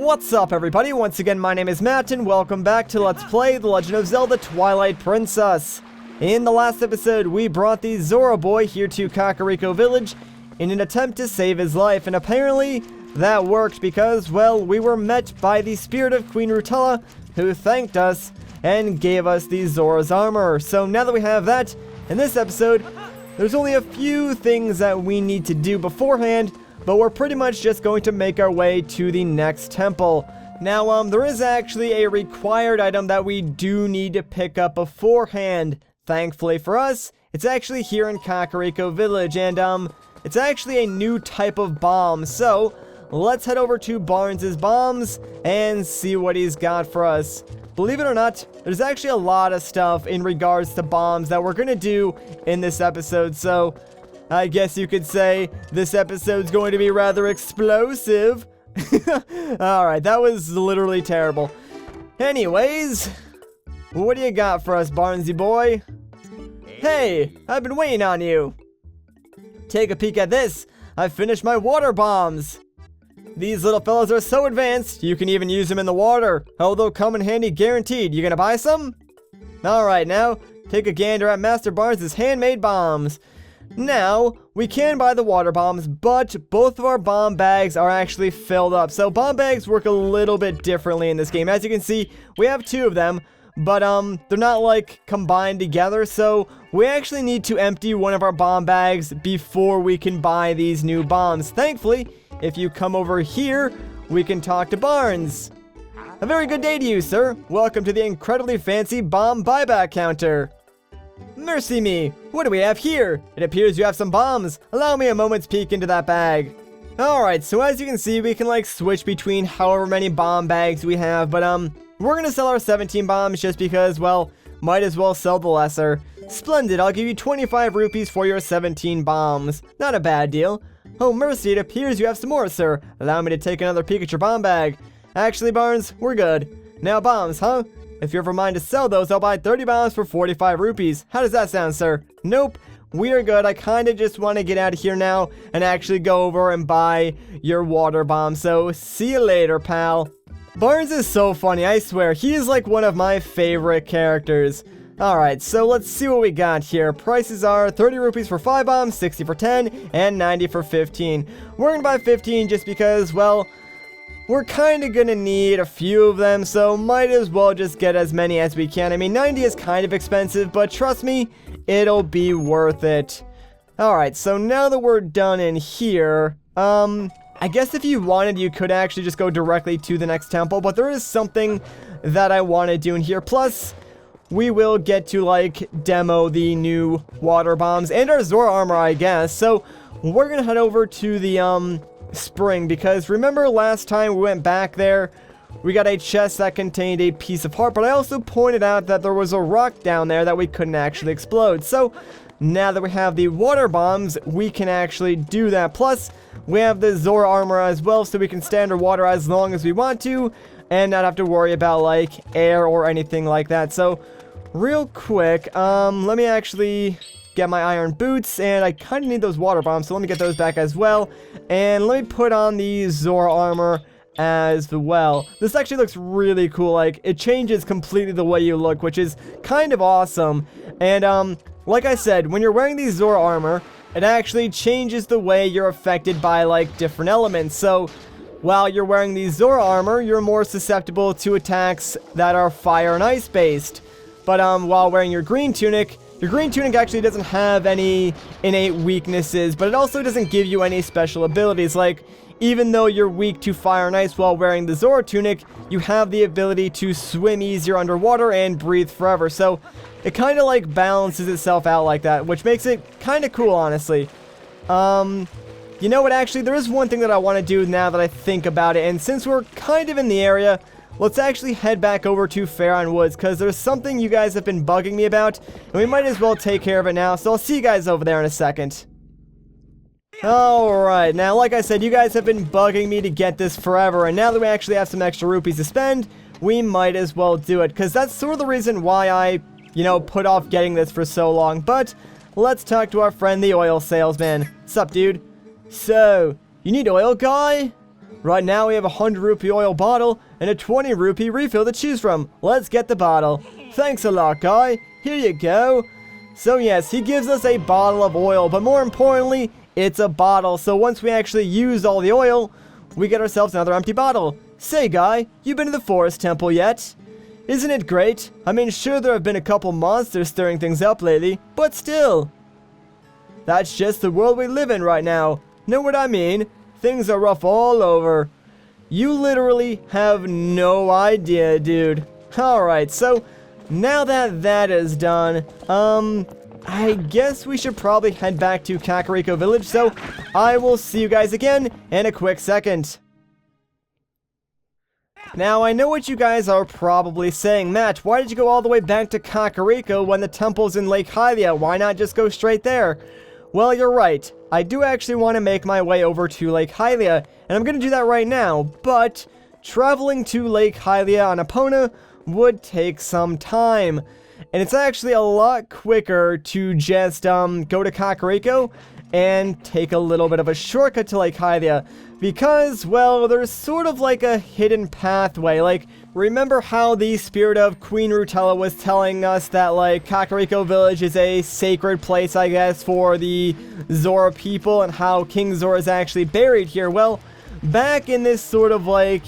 What's up, everybody? Once again, my name is Matt, and welcome back to Let's Play The Legend of Zelda Twilight Princess. In the last episode, we brought the Zora boy here to Kakariko Village in an attempt to save his life, and apparently that worked because, well, we were met by the spirit of Queen Rutella, who thanked us and gave us the Zora's armor. So now that we have that, in this episode, there's only a few things that we need to do beforehand, but we're pretty much just going to make our way to the next temple. Now, there is actually a required item that we do need to pick up beforehand. Thankfully for us, it's actually here in Kakariko Village, and, it's actually a new type of bomb. So, let's head over to Barnes' Bombs and see what he's got for us. Believe it or not, there's actually a lot of stuff in regards to bombs that we're gonna do in this episode, so I guess you could say this episode's going to be rather explosive. Alright, that was literally terrible. Anyways, what do you got for us, Barnesy boy? Hey, I've been waiting on you. Take a peek at this. I've finished my water bombs. These little fellows are so advanced, you can even use them in the water. Oh, they'll come in handy guaranteed. You gonna buy some? Alright, now, take a gander at Master Barnes' handmade bombs. Now, we can buy the water bombs, but both of our bomb bags are actually filled up. So bomb bags work a little bit differently in this game. As you can see, we have two of them, but they're not like combined together. So we actually need to empty one of our bomb bags before we can buy these new bombs. Thankfully, if you come over here, we can talk to Barnes. A very good day to you, sir. Welcome to the incredibly fancy bomb buyback counter. Mercy me, what do we have here? It appears you have some bombs. Allow me a moment's peek into that bag. Alright, so as you can see, we can like switch between however many bomb bags we have, but we're gonna sell our 17 bombs just because, well, might as well sell the lesser. Splendid, I'll give you 25 rupees for your 17 bombs. Not a bad deal. Oh mercy, it appears you have some more, sir. Allow me to take another peek at your bomb bag. Actually, Barnes, we're good. Now bombs, huh? If you ever mind to sell those, I'll buy 30 bombs for 45 rupees. How does that sound, sir? Nope. We are good. I kind of just want to get out of here now and actually go over and buy your water bomb. So, see you later, pal. Barnes is so funny, I swear. He is like one of my favorite characters. Alright, so let's see what we got here. Prices are 30 rupees for 5 bombs, 60 for 10, and 90 for 15. We're going to buy 15 just because, well, we're kind of gonna need a few of them, so might as well just get as many as we can. I mean, 90 is kind of expensive, but trust me, it'll be worth it. Alright, so now that we're done in here, I guess if you wanted, you could actually just go directly to the next temple, but there is something that I want to do in here. Plus, we will get to, like, demo the new water bombs and our Zora armor, I guess. So, we're gonna head over to the, spring, because remember last time we went back there, we got a chest that contained a piece of heart, but I also pointed out that there was a rock down there that we couldn't actually explode. So now that we have the water bombs, we can actually do that. Plus we have the Zora armor as well, so we can stay underwater as long as we want to and not have to worry about like air or anything like that. So real quick, let me actually get my iron boots, and I kind of need those water bombs, so let me get those back as well. And let me put on the Zora armor as well. This actually looks really cool. Like, it changes completely the way you look, which is kind of awesome. And, like I said, when you're wearing the Zora armor, it actually changes the way you're affected by, like, different elements. So, while you're wearing the Zora armor, you're more susceptible to attacks that are fire and ice based. But, while wearing your green tunic actually doesn't have any innate weaknesses, but it also doesn't give you any special abilities. Like, even though you're weak to fire and ice while wearing the Zora tunic, you have the ability to swim easier underwater and breathe forever. So, it kind of like balances itself out like that, which makes it kind of cool, honestly. You know what, actually, there is one thing that I want to do now that I think about it, and since we're kind of in the area, let's actually head back over to Faron Woods, because there's something you guys have been bugging me about, and we might as well take care of it now, so I'll see you guys over there in a second. Alright, now like I said, you guys have been bugging me to get this forever, and now that we actually have some extra rupees to spend, we might as well do it, because that's sort of the reason why I, you know, put off getting this for so long. But let's talk to our friend, the oil salesman. Sup, dude? So, you need oil, guy? Right now we have a 100 rupee oil bottle and a 20 rupee refill to choose from. Let's get the bottle. Thanks a lot, guy. Here you go. So yes, he gives us a bottle of oil, but more importantly, it's a bottle. So once we actually use all the oil, we get ourselves another empty bottle. Say, guy, you been to the forest temple yet? Isn't it great? I mean, sure, there have been a couple monsters stirring things up lately, but still. That's just the world we live in right now. Know what I mean? Things are rough all over. You literally have no idea, dude. Alright, so now that that is done, I guess we should probably head back to Kakariko Village, so I will see you guys again in a quick second. Now, I know what you guys are probably saying. Matt, why did you go all the way back to Kakariko when the temple's in Lake Hylia? Why not just go straight there? Well, you're right. I do actually want to make my way over to Lake Hylia, and I'm going to do that right now, but traveling to Lake Hylia on Epona would take some time. And it's actually a lot quicker to just go to Kakariko and take a little bit of a shortcut to Lake Hylia. Because, well, there's sort of like a hidden pathway. Like, remember how the spirit of Queen Rutella was telling us that, like, Kakariko Village is a sacred place, I guess, for the Zora people, and how King Zora is actually buried here? Well, back in this sort of, like,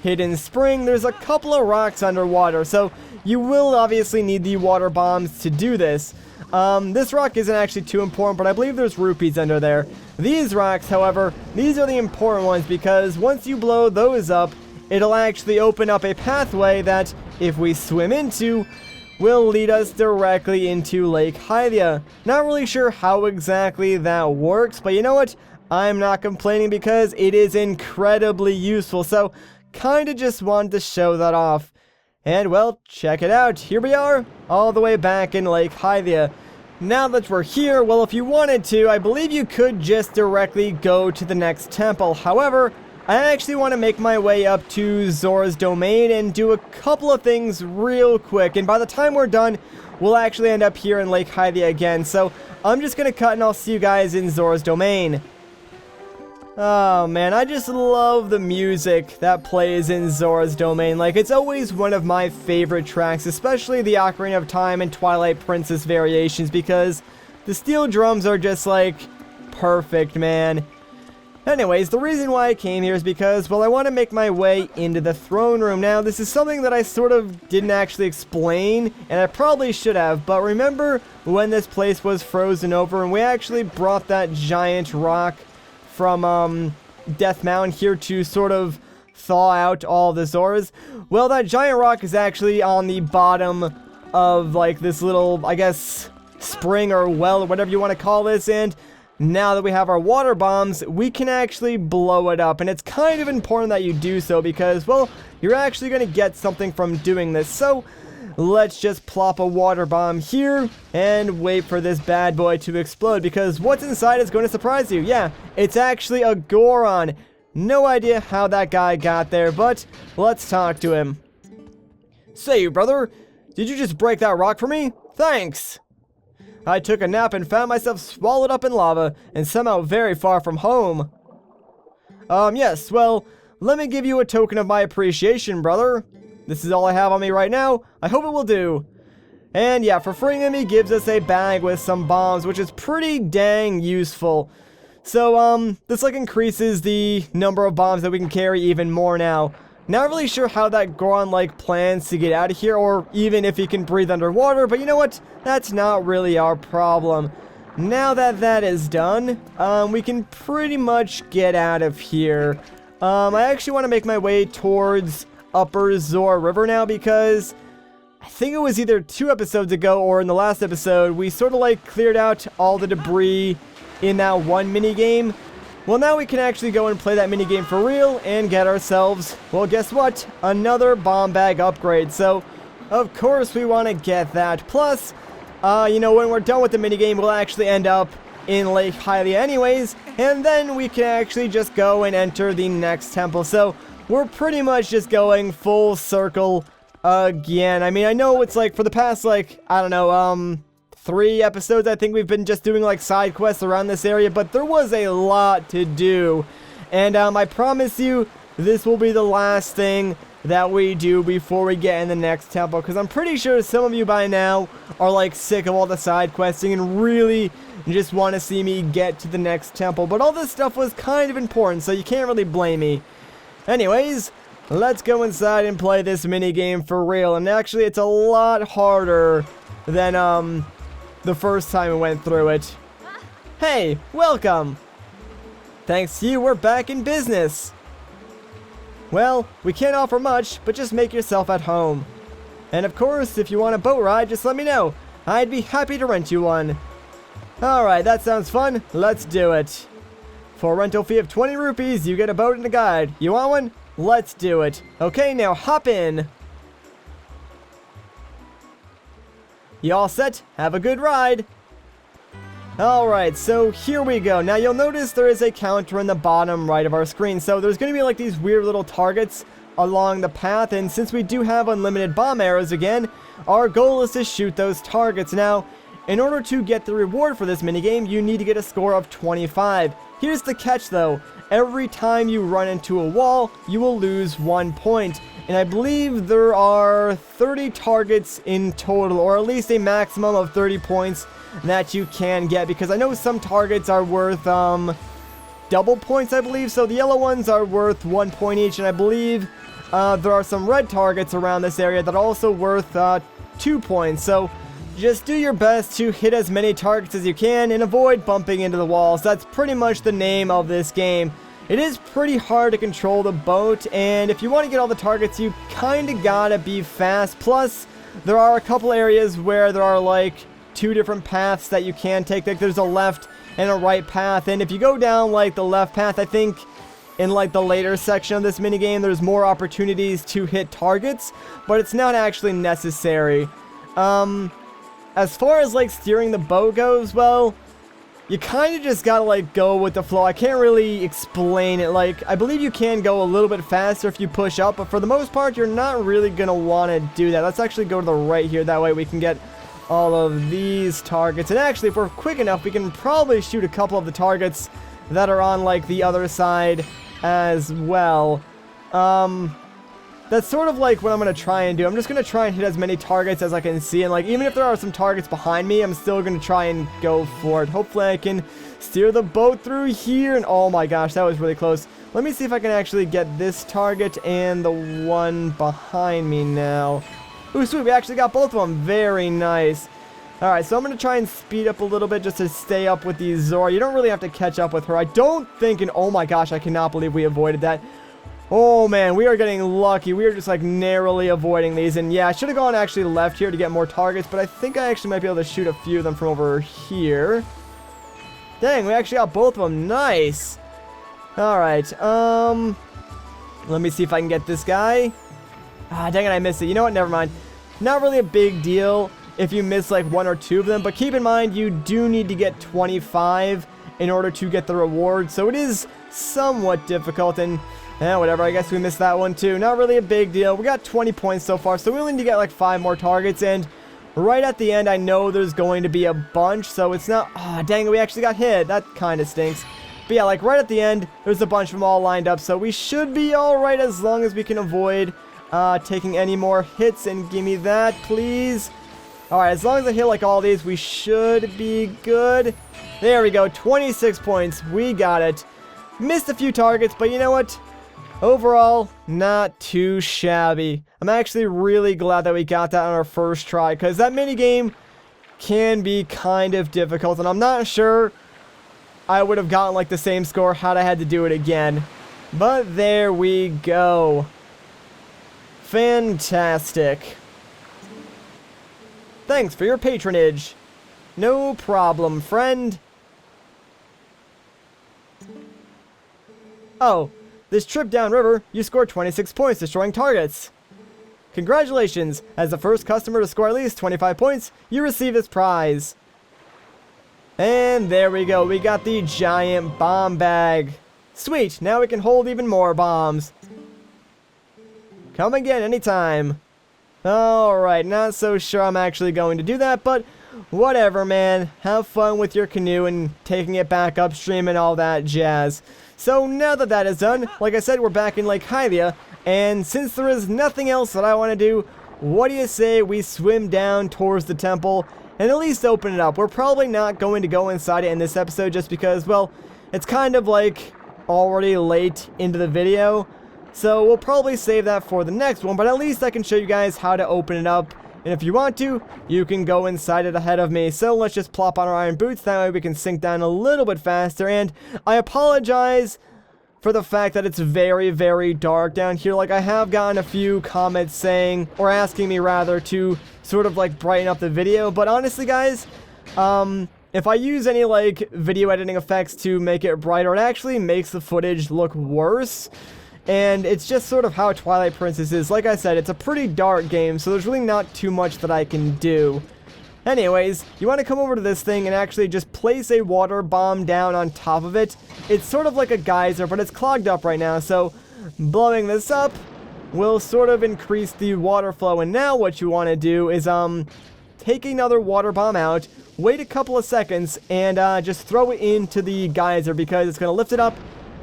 hidden spring, there's a couple of rocks underwater, so you will obviously need the water bombs to do this. This rock isn't actually too important, but I believe there's rupees under there. These rocks, however, these are the important ones, because once you blow those up, it'll actually open up a pathway that, if we swim into, will lead us directly into Lake Hylia. Not really sure how exactly that works, but you know what? I'm not complaining because it is incredibly useful, so kinda just wanted to show that off. And well, check it out. Here we are, all the way back in Lake Hylia. Now that we're here, well, if you wanted to, I believe you could just directly go to the next temple. However, I actually want to make my way up to Zora's domain and do a couple of things real quick. And by the time we're done, we'll actually end up here in Lake Hylia again. So I'm just going to cut and I'll see you guys in Zora's domain. Oh man, I just love the music that plays in Zora's domain. Like, it's always one of my favorite tracks, especially the Ocarina of Time and Twilight Princess variations, because the steel drums are just, like, perfect, man. Anyways, the reason why I came here is because, well, I want to make my way into the throne room. Now, this is something that I sort of didn't actually explain, and I probably should have, but remember when this place was frozen over and we actually brought that giant rock from Death Mountain here to sort of thaw out all the Zoras? Well, that giant rock is actually on the bottom of, like, this little, I guess, spring or well or whatever you want to call this, and now that we have our water bombs, we can actually blow it up. And it's kind of important that you do so because, well, you're actually going to get something from doing this. So let's just plop a water bomb here and wait for this bad boy to explode, because what's inside is going to surprise you. Yeah, it's actually a Goron. No idea how that guy got there, but let's talk to him. Say, brother, did you just break that rock for me? Thanks. I took a nap and found myself swallowed up in lava and somehow very far from home. Yes, well, let me give you a token of my appreciation, brother. This is all I have on me right now. I hope it will do. And yeah, for freeing him, he gives us a bag with some bombs, which is pretty dang useful. So, this, like, increases the number of bombs that we can carry even more now. Not really sure how that Goron, like, plans to get out of here, or even if he can breathe underwater, but you know what? That's not really our problem. Now that that is done, we can pretty much get out of here. I actually want to make my way towards Upper Zora River now, because I think it was either 2 episodes ago or in the last episode, we sort of, like, cleared out all the debris in that one minigame. Well, now we can actually go and play that minigame for real and get ourselves, well, guess what? Another bomb bag upgrade. So, of course, we want to get that. Plus, you know, when we're done with the minigame, we'll actually end up in Lake Hylia anyways, and then we can actually just go and enter the next temple. So, we're pretty much just going full circle again. I mean, I know it's like for the past, like, I don't know, 3 episodes, I think we've been just doing, like, side quests around this area, but there was a lot to do. And I promise you, this will be the last thing that we do before we get in the next temple, because I'm pretty sure some of you by now are like sick of all the side questing and really just want to see me get to the next temple. But all this stuff was kind of important, so you can't really blame me. Anyways, let's go inside and play this mini game for real. And actually, it's a lot harder than the first time we went through it. Hey, welcome. Thanks to you, we're back in business. Well, we can't offer much, but just make yourself at home. And of course, if you want a boat ride, just let me know. I'd be happy to rent you one. Alright, that sounds fun. Let's do it. For a rental fee of 20 rupees, you get a boat and a guide. You want one? Let's do it. Okay, now hop in. You all set? Have a good ride. Alright, so here we go. Now you'll notice there is a counter in the bottom right of our screen. So there's going to be like these weird little targets along the path. And since we do have unlimited bomb arrows again, our goal is to shoot those targets. Now, in order to get the reward for this minigame, you need to get a score of 25. Here's the catch though. Every time you run into a wall, you will lose 1 point. And I believe there are 30 targets in total, or at least a maximum of 30 points that you can get, because I know some targets are worth double points, I believe. So the yellow ones are worth 1 point each, and I believe there are some red targets around this area that are also worth 2 points. So just do your best to hit as many targets as you can and avoid bumping into the walls. That's pretty much the name of this game. It is pretty hard to control the boat, and if you want to get all the targets, you kind of gotta be fast. Plus, there are a couple areas where there are like 2 different paths that you can take. Like there's a left and a right path, and if you go down like the left path, I think in like the later section of this minigame, there's more opportunities to hit targets, but it's not actually necessary. As far as like steering the boat goes, well, you kind of just gotta like go with the flow. I can't really explain it. Like, I believe you can go a little bit faster if you push up, but for the most part, you're not really gonna want to do that. Let's actually go to the right here. That way we can get all of these targets. And actually, if we're quick enough, we can probably shoot a couple of the targets that are on like the other side as well. That's sort of like what I'm going to try and do. I'm just going to try and hit as many targets as I can see. And like, even if there are some targets behind me, I'm still going to try and go for it. Hopefully I can steer the boat through here. And oh my gosh, that was really close. Let me see if I can actually get this target and the one behind me now. Ooh, sweet. We actually got both of them. Very nice. Alright, so I'm going to try and speed up a little bit just to stay up with the Zora. You don't really have to catch up with her. I don't think, and oh my gosh, I cannot believe we avoided that. Oh man, we are getting lucky. We are just like narrowly avoiding these. And yeah, I should have gone actually left here to get more targets, but I think I actually might be able to shoot a few of them from over here. Dang, we actually got both of them. Nice. Alright, let me see if I can get this guy. Ah, dang it, I missed it. You know what? Never mind. Not really a big deal if you miss like 1 or 2 of them, but keep in mind you do need to get 25 in order to get the reward. So it is somewhat difficult, and whatever, I guess we missed that one too. Not really a big deal. We got 20 points so far, so we only need to get like 5 more targets, and right at the end, I know there's going to be a bunch, so it's not... Ah, dang it, we actually got hit. That kind of stinks. But yeah, like right at the end, there's a bunch of them all lined up, so we should be alright as long as we can avoid taking any more hits, and give me that, please. Alright, as long as I hit like all these, we should be good. There we go, 26 points. We got it. Missed a few targets, but you know what? Overall, not too shabby. I'm actually really glad that we got that on our first try, because that minigame can be kind of difficult, and I'm not sure I would have gotten like the same score had I had to do it again. But there we go. Fantastic. Thanks for your patronage. No problem, friend. Oh. This trip downriver, you scored 26 points destroying targets. Congratulations! As the first customer to score at least 25 points, you receive this prize. And there we go, we got the giant bomb bag. Sweet, now we can hold even more bombs. Come again anytime. Alright, not so sure I'm actually going to do that, but whatever, man. Have fun with your canoe and taking it back upstream and all that jazz. So now that that is done, like I said, we're back in Lake Hylia, and since there is nothing else that I want to do, what do you say we swim down towards the temple and at least open it up? We're probably not going to go inside it in this episode just because, well, it's kind of like already late into the video, so we'll probably save that for the next one, but at least I can show you guys how to open it up, and if you want to, you can go inside it ahead of me. So let's just plop on our iron boots, that way we can sink down a little bit faster, and I apologize for the fact that it's very, very dark down here. Like, I have gotten a few comments saying, or asking me rather, to sort of like brighten up the video, but honestly guys, if I use any like video editing effects to make it brighter, it actually makes the footage look worse. And it's just sort of how Twilight Princess is. Like I said, it's a pretty dark game, so there's really not too much that I can do. Anyways, you want to come over to this thing and actually just place a water bomb down on top of it. It's sort of like a geyser, but it's clogged up right now, so blowing this up will sort of increase the water flow. And now what you want to do is take another water bomb out, wait a couple of seconds, and just throw it into the geyser because it's going to lift it up.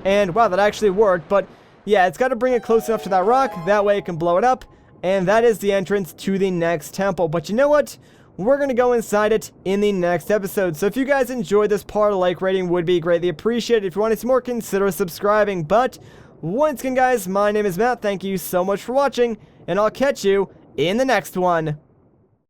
And wow, that actually worked, but yeah, it's got to bring it close enough to that rock, that way it can blow it up, and that is the entrance to the next temple. But you know what? We're going to go inside it in the next episode. So if you guys enjoyed this part, a like rating would be greatly appreciated. If you want to see more, consider subscribing. But once again, guys, my name is Matt. Thank you so much for watching, and I'll catch you in the next one.